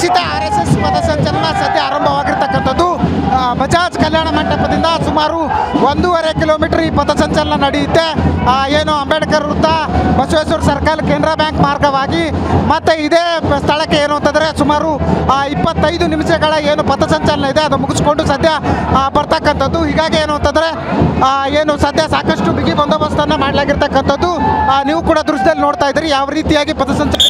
ನಿರೀಕ್ಷಿತ RSS ಪಥಸಂಚಲನ ಸದ್ಯ ಆರಂಭವಾಗಿರ್ತಕ್ಕಂಥದ್ದು. ಬಜಾಜ್ ಕಲ್ಯಾಣ ಮಂಟಪದಿಂದ ಸುಮಾರು 1.5 ಕಿಲೋಮೀಟರ್ ಈ ಪಥಸಂಚಲನ ನಡೆಯುತ್ತೆ. ಏನು ಅಂಬೇಡ್ಕರ್ ವೃತ್ತ, ಬಸವೇಶ್ವರ ಸರ್ಕಲ್, ಕೆನರಾ ಬ್ಯಾಂಕ್ ಮಾರ್ಗವಾಗಿ ಮತ್ತು ಇದೇ ಸ್ಥಳಕ್ಕೆ ಏನು ಅಂತಂದರೆ ಸುಮಾರು 25 ನಿಮಿಷಗಳ ಏನು ಪಥಸಂಚಲನ ಇದೆ ಅದು ಮುಗಿಸ್ಕೊಂಡು ಸದ್ಯ ಬರ್ತಕ್ಕಂಥದ್ದು. ಹೀಗಾಗಿ ಏನು ಅಂತಂದರೆ ಏನು ಸದ್ಯ ಸಾಕಷ್ಟು ಬಿಗಿ ಬಂದೋಬಸ್ತನ್ನು ಮಾಡಲಾಗಿರ್ತಕ್ಕಂಥದ್ದು. ನೀವು ಕೂಡ ದೃಶ್ಯದಲ್ಲಿ ನೋಡ್ತಾ ಇದ್ದೀರಿ ಯಾವ ರೀತಿಯಾಗಿ ಪಥಸಂಚಲನ